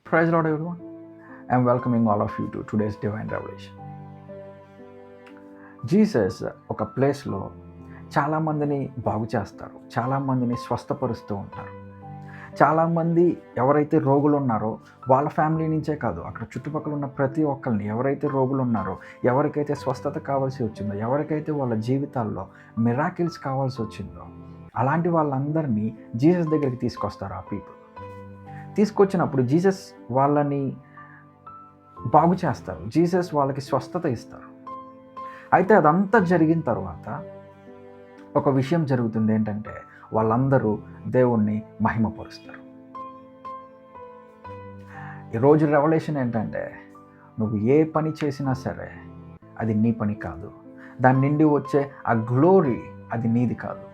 Praise Lord everyone. I'm welcoming all of you to today's Divine Revelation. Jesus ఒక ప్లేస్లో చాలామందిని బాగు చేస్తారు, చాలామందిని స్వస్థపరుస్తూ ఉంటారు. చాలామంది ఎవరైతే రోగులు ఉన్నారో వాళ్ళ ఫ్యామిలీ నుంచే కాదు, అక్కడ చుట్టుపక్కల ఉన్న ప్రతి ఒక్కరిని, ఎవరైతే రోగులు ఉన్నారో, ఎవరికైతే స్వస్థత కావాల్సి వచ్చిందో, ఎవరికైతే వాళ్ళ జీవితాల్లో మిరాకిల్స్ కావాల్సి వచ్చిందో, అలాంటి వాళ్ళందరినీ జీసస్ దగ్గరికి తీసుకొస్తారు. ఆ పీపుల్ తీసుకొచ్చినప్పుడు జీసస్ వాళ్ళని బాగు చేస్తారు, జీసస్ వాళ్ళకి స్వస్థత ఇస్తారు. అయితే అదంతా జరిగిన తర్వాత ఒక విషయం జరుగుతుంది. ఏంటంటే వాళ్ళందరూ దేవుణ్ణి మహిమపరుస్తారు. ఈరోజు రెవల్యూషన్ ఏంటంటే, నువ్వు ఏ పని చేసినా సరే అది నీ పని కాదు, దాని నుండి వచ్చే ఆ గ్లోరీ అది నీది కాదు.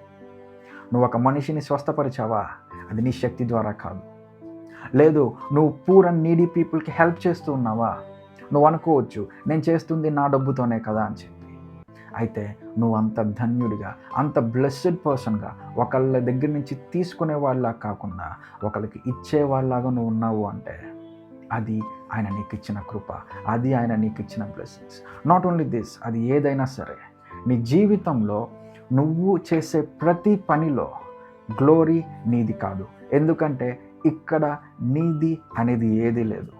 నువ్వు ఒక మనిషిని స్వస్థపరిచావా, అది నీ శక్తి ద్వారా కాదు. లేదు, నువ్వు పూర్ అండ్ నీడీ పీపుల్కి హెల్ప్ చేస్తూ ఉన్నావా, నువ్వు అనుకోవచ్చు నేను చేస్తుంది నా డబ్బుతోనే కదా అని చెప్పి. అయితే నువ్వు అంత ధన్యుడిగా, అంత బ్లెస్సెడ్ పర్సన్గా, ఒకళ్ళ దగ్గర నుంచి తీసుకునే వాళ్ళ కాకుండా ఒకళ్ళకి ఇచ్చేవాళ్ళలాగా నువ్వు ఉన్నావు అంటే అది ఆయన నీకు ఇచ్చిన కృప, అది ఆయన నీకు ఇచ్చిన బ్లెస్సింగ్స్. నాట్ ఓన్లీ దిస్, అది ఏదైనా సరే నీ జీవితంలో నువ్వు చేసే ప్రతి పనిలో గ్లోరీ నీది కాదు. ఎందుకంటే ఇక్కడ నీది అనేది ఏదీ లేదు.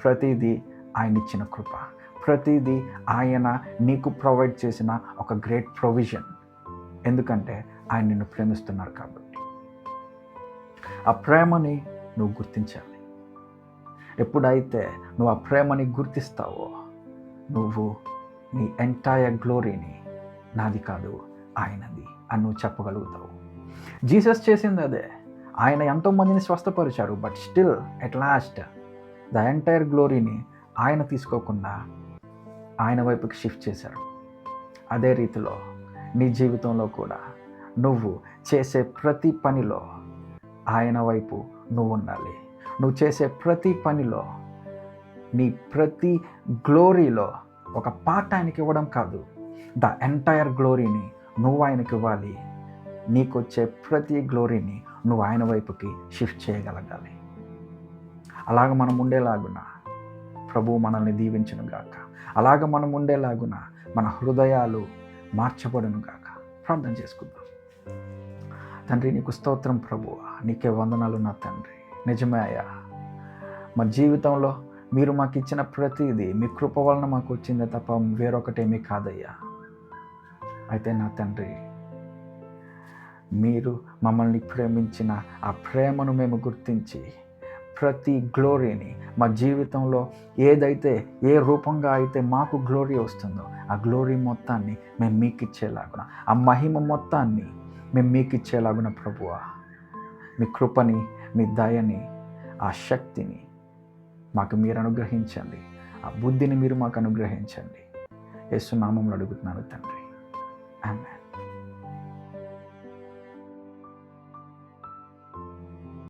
ప్రతిదీ ఆయన ఇచ్చిన కృప, ప్రతిదీ ఆయన నీకు ప్రొవైడ్ చేసిన ఒక గ్రేట్ ప్రొవిజన్. ఎందుకంటే ఆయన నిన్ను ప్రేమిస్తున్నారు కాబట్టి. ఆ ప్రేమని నువ్వు గుర్తించాలి. ఎప్పుడైతే నువ్వు ఆ ప్రేమని గుర్తిస్తావో, నువ్వు నీ ఎంటైర్ గ్లోరీని నాది కాదు ఆయనది అని నువ్వు చెప్పగలుగుతావు. జీసస్ చేసింది అదే. ఆయన ఎంతోమందిని స్వస్థపరిచారు, but still at last the entire గ్లోరీని ఆయన తీసుకోకుండా ఆయన వైపుకి షిఫ్ట్ చేశారు. అదే రీతిలో నీ జీవితంలో కూడా నువ్వు చేసే ప్రతి పనిలో ఆయన వైపు నువ్వు ఉండాలి. నువ్వు చేసే ప్రతి పనిలో నీ ప్రతి గ్లోరీలో ఒక పార్ట్ ఆయనకి ఇవ్వడం కాదు, ద ఎంటైర్ గ్లోరీని నువ్వు ఆయనకి ఇవ్వాలి. నీకు వచ్చే ప్రతి గ్లోరీని నువ్వు ఆయన వైపుకి షిఫ్ట్ చేయగలగాలి. అలాగ మనం ఉండేలాగున ప్రభువు మనల్ని దీవించునుగాక. అలాగ మనం ఉండేలాగున మన హృదయాలు మార్చబడునుగాక. ప్రార్థన చేసుకుందాం. తండ్రి, నీకు స్తోత్రం ప్రభువా, నీకే వందనాలు నా తండ్రి. నిజమే అయ్యా, మా జీవితంలో మీరు మాకు ఇచ్చిన ప్రతిదీ మీ కృప వలన మాకు వచ్చిందే తప్ప వేరొకటేమీ కాదయ్యా. అయితే నా తండ్రి, మీరు మమ్మల్ని ప్రేమించిన ఆ ప్రేమను మేము గుర్తించి ప్రతి గ్లోరీని మా జీవితంలో ఏదైతే ఏ రూపంగా అయితే మాకు గ్లోరీ వస్తుందో ఆ గ్లోరీ మొత్తాన్ని మేము మీకు ఇచ్చేలాగున, ఆ మహిమ మొత్తాన్ని మేము మీకు ఇచ్చేలాగున ప్రభువా, మీ కృపని, మీ దయని, ఆ శక్తిని మాకు మీరు అనుగ్రహించండి. ఆ బుద్ధిని మీరు మాకు అనుగ్రహించండి. యేసు నామములో అడుగుతున్నాను తండ్రి. ఆమేన్.